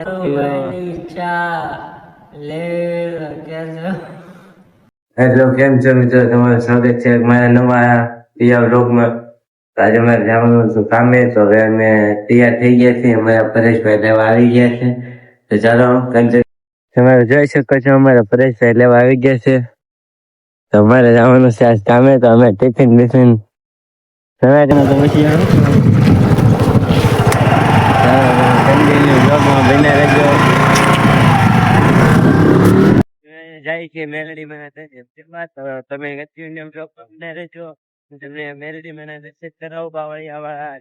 Hello, કેમ છો મિત્રો? તમારું સ્વાગત છે મારા નવા પિયા વ્લોગમાં. આજે અમારે જવાનું હતું કામે, તો હવે અમે તૈયાર થઈ ગયા છીએ. અમારા પરેશભાઈ લેવા આવી ગયા છે. તો ચાલો તમે જોઈ શકો છો, અમારા પરેશભાઈ લેવા આવી ગયા છે. તો અમારે જવાનું છે આજ કામે. તો અમે ટિફિન બિફિન તમે તો પછી કન્ટિન્યુ બ્લોગમાં બન્યા રહેજો. જાય છે મેલડી માં તમે રહેજો. તમને મેલડી માં દર્શન કરાવું બાવળિયા.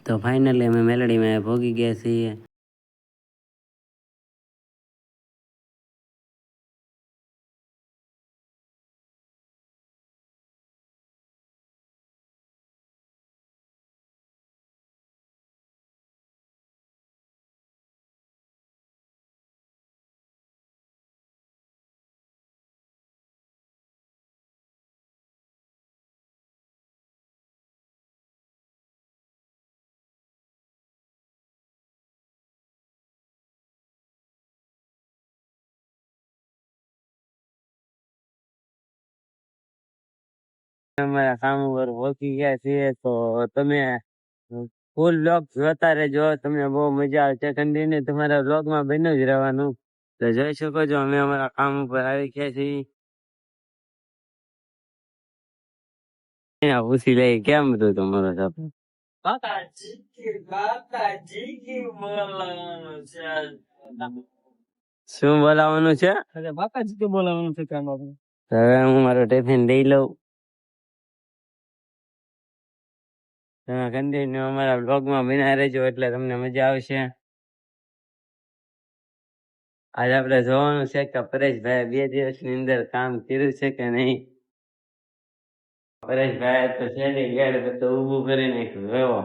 તો ફાઇનલી અમે મેલડી માં ભોગી ગયા છીએ. અમારા કામ ઉપર પહોંચી ગયા છીએ. તો તમે ફૂલ બ્લોગ જોતા રહેજો, તમને બહુ મજા આવશે. કન્ટિન્યુ તમારા બ્લોગમાં બન્યું જ રહેવાનું. તો જોઈ શકો છો, અમે અમારા કામ ઉપર આવી ગયા છીએ. પૂછી લઈ કેમ હતું તમારો સાહેબ? શું બોલાવાનું છે? બાકાજી કે બોલાવાનું છે. હવે હું મારો ટિફિન લઈ લઉં. તમે કન્ટિન્યુ અમારા બ્લોગમાં બના રહેજો, એટલે તમને મજા આવશે. આજે આપણે જોવાનું છે કે પરેશભાઈ 2 દિવસની અંદર કામ કર્યું છે કે નહીં. પરેશભાઈ તો છેલ્લી ગેડ બધું ઊભું કરી નાખ્યું. એવો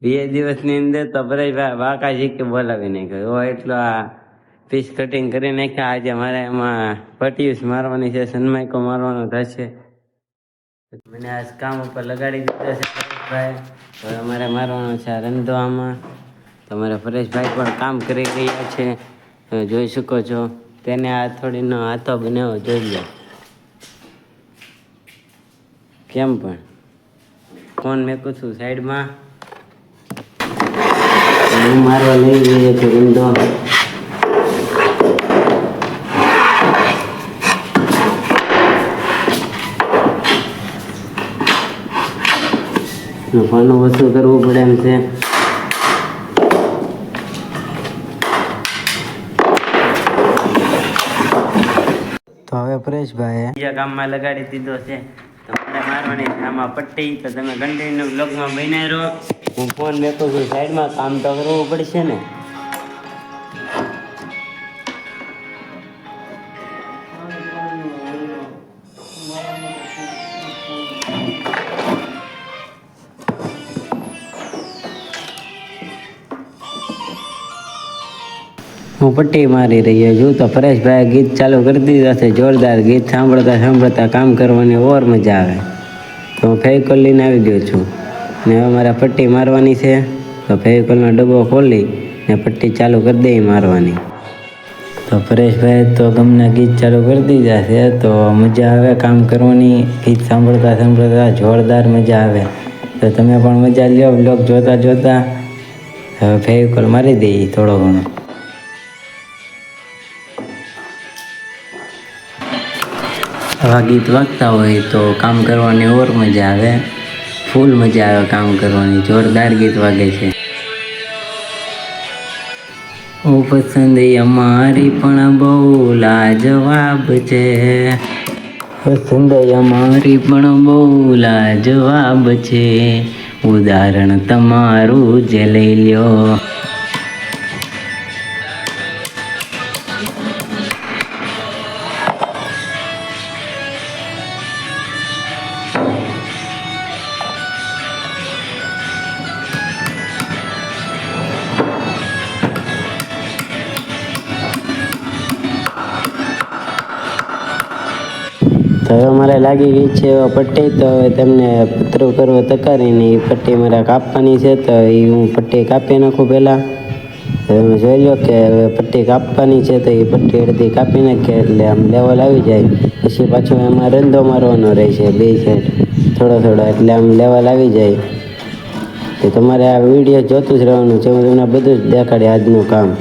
2 દિવસની અંદર તો પરેશભાઈ બાકાજી કે બોલાવી નાખ્યો. એવો એટલો આ પીસ કટિંગ કરી નાખ્યા. આજે મારે એમાં પટિયુસ મારવાની છે, સનમાઇકો મારવાનો થશે. મને આજ કામ ઉપર લગાડી દીધો છે પરેશભાઈ. હવે અમારે મારવાનો છે આ રંધો આમાં. તો અમારા પરેશભાઈ પણ કામ કરી રહ્યા છે, તમે જોઈ શકો છો. તેને આ થોડીનો હાથો બનાવ્યો, જોઈ લો કેમ. પણ ફોન મેકું છું સાઈડમાં, હું મારવા લઈ ગયો છું રંધો. ફોનનું વસ્તુ કરવું પડે એમ છે. તો હવે પરેશભાઈ બીજા કામમાં લગાડી દીધો છે. તો મને મારવાની છે આમાં પટ્ટી. તો તમે કન્ટિન્યુ બ્લોગમાં બન્યા રહો. હું ફોન મેકું છું સાઈડમાં, કામ તો કરવું પડશે ને. હું પટ્ટી મારી રહ્યો છું. તો પરેશભાઈ ગીત ચાલુ કરી દીધા છે, જોરદાર ગીત. સાંભળતા સાંભળતા કામ કરવાની ઓર મજા આવે. તો હું ફેવિકોલ લઈને આવી ગયો છું ને હવે મારે પટ્ટી મારવાની છે. તો ફેવિકોલનો ડબ્બો ખોલી ને પટ્ટી ચાલુ કરી દઈ મારવાની. તો પરેશભાઈ તો ગમના ગીત ચાલુ કરી દીધા છે. તો મજા આવે કામ કરવાની. ગીત સાંભળતા સાંભળતા જોરદાર મજા આવે. તો તમે પણ મજા લ્યો બ્લોગ જોતા જોતા. હવે ફેવિકોલ મારી દઈએ થોડો ઘણો. આવા ગીત વાગતા હોય તો કામ કરવાની ઓર મજા આવે, ફૂલ મજા આવે કામ કરવાની. જોરદાર ગીત વાગે છે. ઓ પસંદ અમારી પણ બહુ લાજવાબ છે, પસંદ અમારી પણ બહુ લાજવાબ છે, ઉદાહરણ તમારું જ લઈ લ્યો. તો હવે મારે લાગી ગઈ છે પટ્ટી, તો હવે તેમને પતરું કરવો તકારીને એ પટ્ટી મારે કાપવાની છે. તો એ હું પટ્ટી કાપી નાખું પહેલાં. તમે જોઈ લો કે હવે પટ્ટી કાપવાની છે, તો એ પટ્ટી અડધી કાપી નાખીએ એટલે આમ લેવલ આવી જાય. પછી પાછો એમાં રંધો મારવાનો રહે છે બે સાઈડ થોડો થોડો, એટલે આમ લેવલ આવી જાય. તો તમારે આ વિડીયો જોતું જ રહેવાનું છે, હું તમને બધું જ દેખાડે આજનું કામ.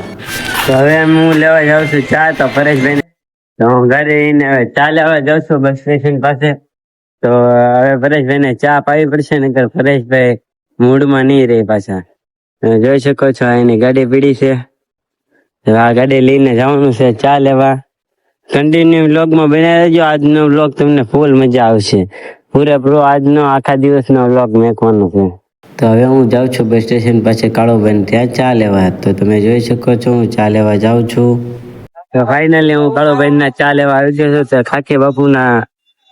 તો હવે હું લેવા જાઉં છું ચા. તો પરેશભાઈને તો હું ગાડીને હવે ચા લેવા જાઉં છું બસ સ્ટેશન પાસે. તો હવે પરેશભાઈને ચા પાવી પડશે, નકર પરેશભાઈ મૂડમાં નહીં રહે પાછા. તમે જોઈ શકો છો એની ગાડી પીડી છે. આ ગાડી લઈને જવાનું છે ચા લેવા. કન્ટિન્યુ વ્લોગમાં બનાવી દેજો. આજનો વ્લોગ તમને ફૂલ મજા આવશે. પૂરેપૂરો આજનો આખા દિવસનો વ્લોગ મેકવાનો છે. તો હવે હું જાઉં છું બસ સ્ટેશન પાસે કાળુભાઈ ત્યાં ચા લેવા. તો તમે જોઈ શકો છો હું ચા લેવા જાઉં છું. તો ફાઇનલી હું કાળુભાઈ ના ચા લેવા આવી ગયો છું. તો ખાખી બાપુના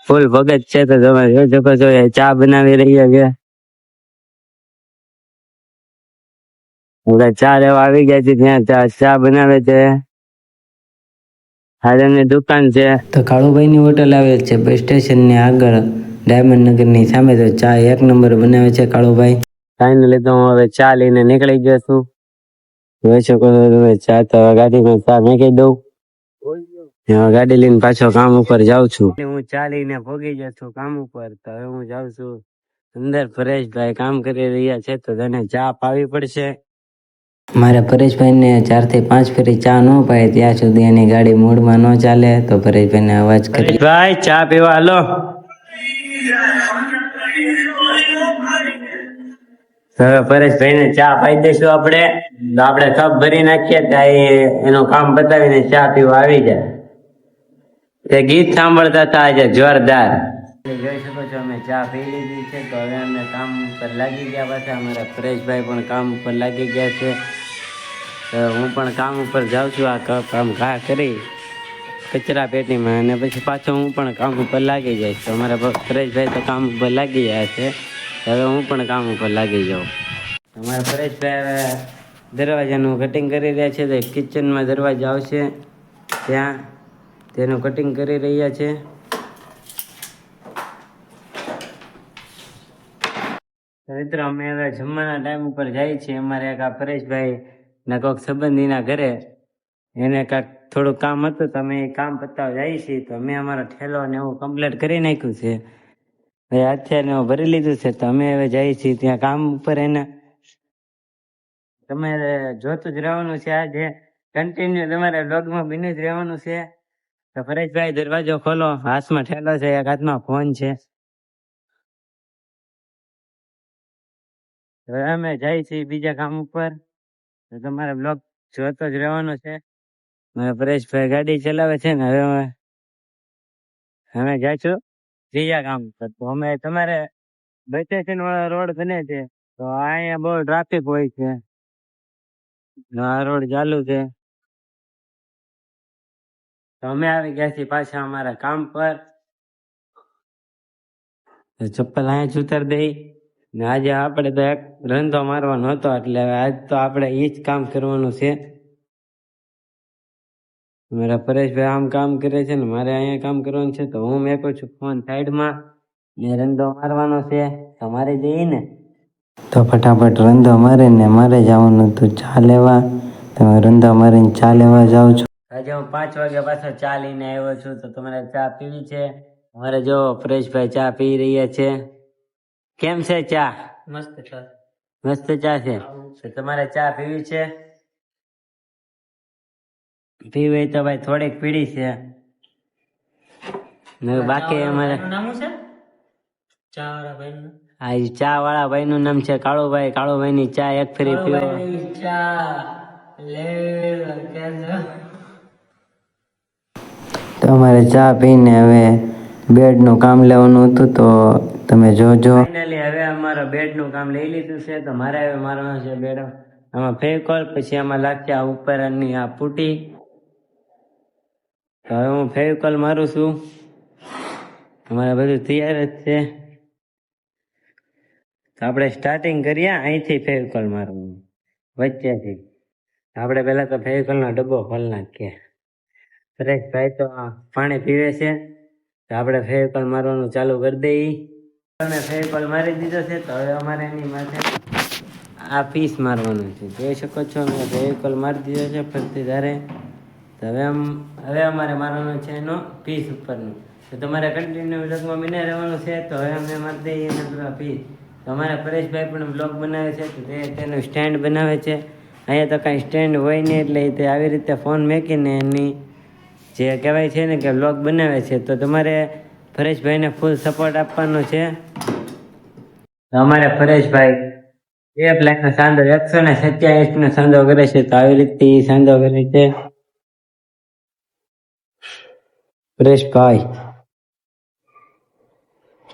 ફૂલ ભગત છે, તો તમે જોઈ શકો છો એ ચા બનાવી રહ્યા છે. ચા લેવા આવી ગયા છે, ત્યાં ચા બનાવે છે. હાજરની દુકાન છે. તો કાળુભાઈ ની હોટલ આવેલ છે બસ સ્ટેશન ની આગળ ડાયમંડ નગર ની સામે. તો ચા એક નંબર બનાવે છે કાળુભાઈ. ફાઇનલી તો હું હવે ચા લઈને નીકળી ગયો છું. જોઈ શકો છો તમે ચા. તો ગાડીમાં ચા નાખી દઉં. ગાડી લઈને પાછો કામ ઉપર જાઉં છું. હું ચા લઈને ભોગી ગયો છું કામ ઉપર. તો હવે હું જાઉં છું અંદર. પરેશભાઈ કામ કરી રહ્યા છે, તો તેને ચા પાવી પડશે. મારે પરેશભાઈને 4 થી 5 ફેરી ચા ન પાય ત્યાં સુધી એની ગાડી મૂડમાં ન ચાલે. તો પરેશભાઈને અવાજ કરી, ભાઈ ચા પીવા હાલો. હવે પરેશભાઈને ચા પાઈ દઈશું આપણે. તો આપણે કપ ભરી નાખીએ ત્યાં એનું કામ બતાવીને ચા પીવા આવી જાય. તે ગીત સાંભળતા હતા આજે જોરદાર. જોઈ શકો છો અમે ચા પી લીધી છે. તો હવે અમે કામ ઉપર લાગી ગયા પાછા. અમારા પરેશભાઈ પણ કામ ઉપર લાગી ગયા છે. તો હું પણ કામ ઉપર જાઉં છું. આ કામ ઘા કરી કચરા પેટીમાં, અને પછી પાછો હું પણ કામ ઉપર લાગી જઈશ. તો અમારા પરેશભાઈ તો કામ ઉપર લાગી ગયા છે. હવે હું પણ કામ ઉપર લાગી જાઉં. અમારા પરેશભાઈ હવે દરવાજાનું કટિંગ કરી રહ્યા છે. તો કિચનમાં દરવાજા આવશે ત્યાં તેનું કટિંગ કરી રહ્યા છે. મિત્રો અમે હવે જમવાના ટાઈમ ઉપર જઈએ છીએ. અમારે એક આ પરેશભાઈ ના કોઈક સંબંધીના ઘરે એને કાંઈક થોડું કામ હતું, તો અમે એ કામ પતાવવા જઈએ છીએ. તો અમે અમારો ઠેલો ને એવું કમ્પ્લીટ કરી નાખ્યું છે. હવે અત્યારે હું ભરી લીધું છે. તો અમે હવે જઈએ છીએ ત્યાં કામ ઉપર. એને તમારે જોતું જ રહેવાનું છે. આજે કન્ટિન્યુ તમારે બ્લોગમાં બની જ રહેવાનું છે. તો પરેશભાઈ દરવાજો ખોલો. હાથમાં ઠેલો છે, એક હાથમાં ફોન છે. હવે અમે જઈએ છીએ બીજા કામ ઉપર. તો તમારે બ્લોગ જોતો જ રહેવાનો છે. મારા પરેશભાઈ ગાડી ચલાવે છે ને. હવે અમે જઈશું ત્રીજા કામ ઉપર. તો અમે તમારે બસ સ્ટેશન વાળા રોડ બને છે. તો અહીંયા બહુ ટ્રાફિક હોય છે. આ રોડ ચાલુ છે. તો અમે આવી ગયા છીએ પાછા અમારા કામ પર. ચપ્પલ અહીંયા જ ઉતારી દઈ. ને આજે આપણે તો એક રંધો મારવાનો હતો, એટલે આજ તો આપણે એ જ કામ કરવાનું છે. મારા પરેશભાઈ આમ કામ કરે છે ને મારે અહીંયા કામ કરવાનું છે. તો હું મેકું છું ફોન સાઈડમાં ને રંધો મારવાનો છે. તમારે જઈએ ને તો ફટાફટ રંધો મારીને મારે જવાનું હતું ચા લેવા. તમે રંધો મારીને ચા લેવા જાઓ છો. આજે હું 5 વાગ્યા પાછો ચા લઈને આવ્યો છું. તો તમારે ચા પીવી છે? અમારે જો પરેશભાઈ ચા પી રહ્યા છે. કેમ છે ચા? મસ્ત ચા. મસ્ત ચા છે. તો તમારે ચા પીવી છે? પીવી હોય તો ભાઈ થોડીક પીડી છે. બાકી અમારે ચા વાળા ભાઈ નું નામ છે કાળુભાઈ. કાળુભાઈ ની ચા એક ફેરી પીવો. તો અમારે ચા પીને હવે બેડ નું કામ લેવાનું હતું. તો તમે જોજો. ફાઇનલી હવે અમારા બેડ નું કામ લઈ લીધું છે. તો મારે હવે મારવાનું છે બેડ. આમાં ફેવિકોલ, પછી આમાં લાગશે આ ઉપરની આ પુટી. તો હવે હું ફેવિકોલ મારું છું. અમારે બધું તૈયાર જ છે. તો આપણે સ્ટાર્ટિંગ કરીએ અહીંથી ફેવિકોલ મારવાનું વચ્ચેથી. આપણે પહેલા તો ફેવિકોલ નો ડબ્બો ખોલી નાખીએ. પરેશભાઈ તો પાણી પીવે છે. તો આપણે ફેવિકોલ મારવાનું ચાલુ કરી દઈએ. અમે ફેવિકોલ મારી દીધો છે. તો હવે અમારે એની માથે આ પીસ મારવાનું છે. જોઈ શકો છો મેં ફેવિકોલ મારી દીધો છે ફરતી ધારે. તો હવે અમારે મારવાનું છે એનો પીસ ઉપરનું. તો તમારે કન્ટિન્યુ વ્લોગમાં બને રહેવાનું છે. તો હવે અમે મારી દઈએ એને પૂરા પીસ. તો અમારા પરેશભાઈ પણ બ્લોગ બનાવે છે. તો તેનું સ્ટેન્ડ બનાવે છે. અહીંયા તો કાંઈ સ્ટેન્ડ હોય નહીં એટલે તે આવી રીતે ફોન મેકીને એની જે કહેવાય છે ને કે બ્લોગ બનાવે છે. તો તમારે પરેશભાઈને ફૂલ સપોર્ટ આપવાનો છે. તો અમારે પરેશભાઈ 1 લાખનો સાંધો 127નો સાંધો કરે છે. તો આવી રીતે સાંધો કરે છે પરેશભાઈ.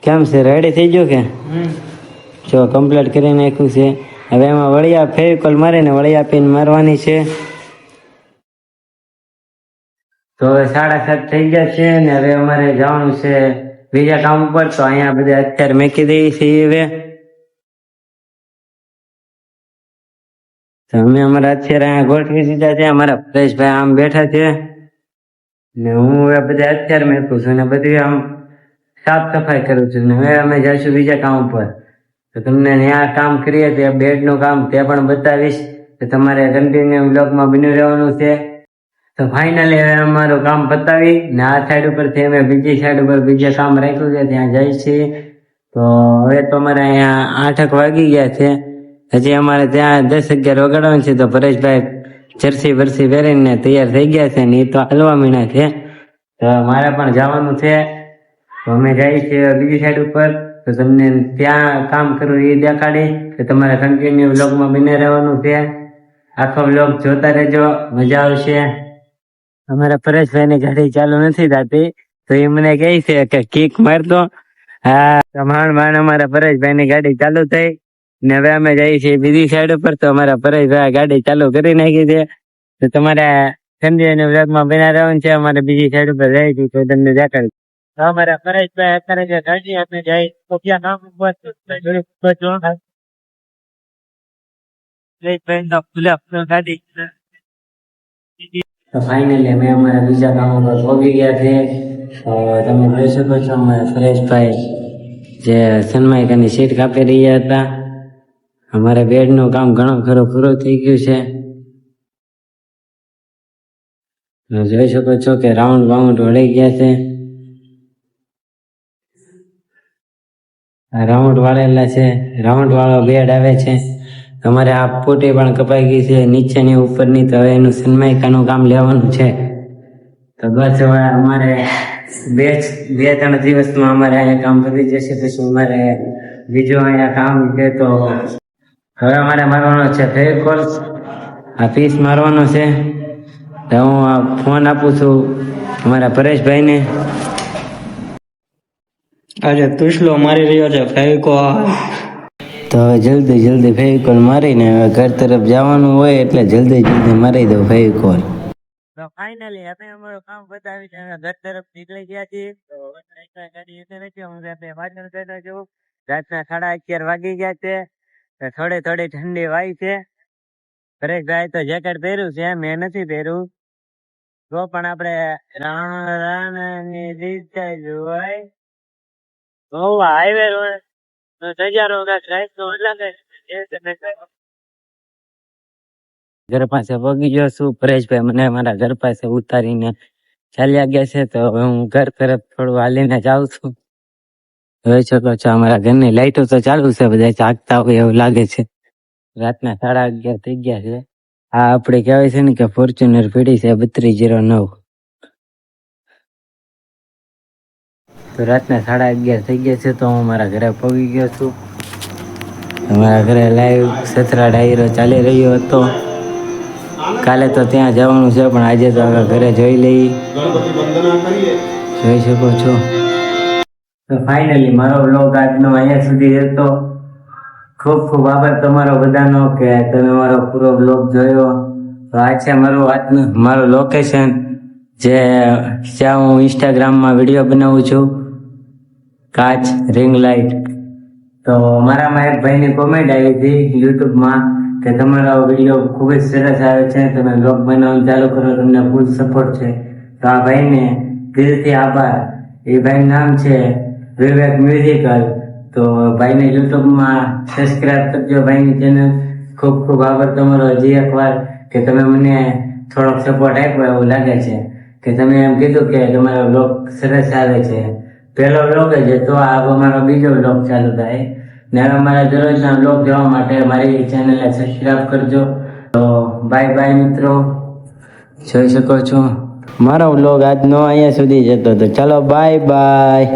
કેમ છે, રેડી થઈ ગયો કે? જો કમ્પ્લીટ કરી નાખ્યું છે. હવે એમાં વળિયા ફેવિકોલ મારીને વળિયા પીને મારવાની છે. તો હવે 7:30 થઈ ગયા છે ને હવે અમારે જવાનું છે બીજા કામ ઉપર. તો અહીંયા બધા અત્યારે મેકી દઈએ છીએ. હવે તો અમે અમારા અત્યારે અહીંયા ગોઠવી દીધા છે. અમારા પરેશભાઈ આમ બેઠા છે ને હું હવે બધા અત્યારે મેકું છું ને બધી આમ સાફ સફાઈ કરું છું ને હવે અમે જઈશું બીજા કામ ઉપર. તો તમને ત્યાં કામ કરીએ તે બેડનું કામ તે પણ બતાવીશ. તો તમારે કન્ટિન્યુ બ્લોગમાં બન્યું રહેવાનું છે. તો ફાઇનલી હવે અમારું કામ પતાવી ને આ સાઈડ ઉપરથી અમે બીજી સાઈડ ઉપર બીજે કામ રાખ્યું છે ત્યાં જઈએ છીએ. તો હવે તો અમારે અહીંયા 8 વાગી ગયા છે. હજી અમારે ત્યાં 10-11 વગાડવાનું છે. તો પરેશભાઈ જર્સી બરસી પહેરીને તૈયાર થઈ ગયા છે ને એ તો હાલવા મીણા છે. તો મારે પણ જવાનું છે. તો અમે જઈએ છીએ બીજી સાઈડ ઉપર. તો તમને ત્યાં કામ કરવું એ દેખાડી. તો તમારે કન્ટિન્યુ બ્લોગમાં બને રહેવાનું છે. આખો બ્લોગ જોતા રહેજો, મજા આવશે. અમારા પરેશભાઈની ગાડી ચાલુ નથી થતી તો એ મને કહે છે કે કિક મારતો. હા, માંડ અમારા પરેશભાઈની ગાડી ચાલુ થઈ ને હવે અમે જઈએ છીએ બીજી સાઈડ ઉપર. તો અમારા પરેશભાઈ ગાડી ચાલુ કરી નાખી છે. તો તમારે કન્ટિન્યુ બ્લોગમાં બન્યા રહેવાનું છે. અમારે બીજી સાઈડ ઉપર જઈએ છીએ તો તમને દેખાડું. તો અમારા પરેશભાઈ અત્યારે જે ગાડી આપણે જાય તો ક્યાં કામ ઉપર ગાડી. તો ફાઇનલી અમે અમારા બીજા કામ ઉપર પહોંચી ગયા છે. તો તમે જોઈ શકો છો અમારા પરેશભાઈ જે સનમાઇકાની સીટ કાપી રહ્યા હતા. અમારે બેડનું કામ ઘણું ખરું પૂરું થઈ ગયું છે. જોઈ શકો છો કે રાઉન્ડ વળી ગયા છે. રાઉન્ડ વાળેલા છે. રાઉન્ડ વાળો બેડ આવે છે. અમારે આ પોટી પણ કપાઈ ગઈ છે નીચેની ઉપરની. તો હવે એનું સનમાઇકાનું કામ લેવાનું છે. તો બસ હવે અમારે 2-3 દિવસમાં અમારે અહીંયા કામ પતી જશે. પછી અમારે બીજું અહીંયા કામ છે. તો હવે અમારે મારવાનો છે ફેવિકોલ. આ પીસ મારવાનો છે. તો હું આ ફોન આપું છું અમારા પરેશભાઈને. આજે તુસલો મારી રહ્યો છે ફેવિકોલ. તો હવે જલ્દી ફેવિકોલ મારીને હવે ઘર તરફ જવાનું હોય એટલે જલ્દી મારી દઉં ફેવિકોલ. તો ફાઇનલી અમે અમારું કામ બતાવીને અમે ઘર તરફ નીકળી ગયા છીએ. તો ગાડી રાતના 11:30 વાગી ગયા છે. થોડી ઠંડી વાય છે. પરેશભાઈ તો જેકેટ પહેર્યું છે, મેં નથી પહેર્યું. તો પણ આપણે રાણની રીત હોય હાઈવે ઘર પાસે પગી ગયો છું. પરેશભાઈ મને મારા ઘર પાસે ઉતારીને ચાલ્યા ગયા છે. તો હવે હું ઘર તરફ થોડું હાલીને જાઉં છું. જોઈ શકો છો અમારા ઘરની લાઈટો તો ચાલુ છે. બધા જાગતા હોય એવું લાગે છે. રાતના 11:30 થઈ ગયા છે. આ આપણે કહેવાય છે ને કે ફોર્ચ્યુનર પીડી છે 3209. તો રાતના 11:30 થઈ ગયા છે. તો હું મારા ઘરે પહોંચી ગયો છું. અમારા ઘરે લાઈવ સતરા ડાયરો ચાલી રહ્યો હતો. કાલે તો ત્યાં જવાનું છે પણ આજે તો હવે ઘરે જોઈ લઈ. જોઈ શકો છો. તો ફાઇનલી મારો વ્લોગ આજનો અહીંયા સુધી હતો. ખૂબ આભાર તમારો બધાનો કે તમે મારો પૂરો વ્લોગ જોયો. તો આ છે મારું લોકેશન જ્યાં હું ઇન્સ્ટાગ્રામમાં વિડીયો બનાવું છું. કાચ રિંગ લાઇટ. તો મારામાં એક ભાઈની કોમેન્ટ આવી હતી યુટ્યુબમાં કે તમારો વિડીયો ખૂબ જ સરસ આવે છે, તમે બ્લોગ બનાવવાનું ચાલુ કરો, તમને ફૂલ સપોર્ટ છે. તો આ ભાઈને દિલથી આભાર એ ભાઈનું નામ છે વિવેક મ્યુઝિકલ. તો ભાઈને યુટ્યુબમાં સબસ્ક્રાઇબ કરજો ભાઈની ચેનલ. ખૂબ ખૂબ આભાર તમારો હજી એકવાર કે તમે મને થોડોક સપોર્ટ આપ્યો એવું લાગે છે કે તમે એમ કીધું કે તમારો બ્લોગ સરસ આવે છે. પહેલો બ્લોગ જ હતો, આ અમારો બીજો બ્લોગ ચાલુ થાય. ને હવે મારા દરરોજના બ્લોગ જોવા માટે મારી ચેનલને સબસ્ક્રાઇબ કરજો. તો બાય બાય મિત્રો. જોઈ શકો છો મારો બ્લોગ આજનો અહીંયા સુધી જતો હતો. ચાલો બાય બાય.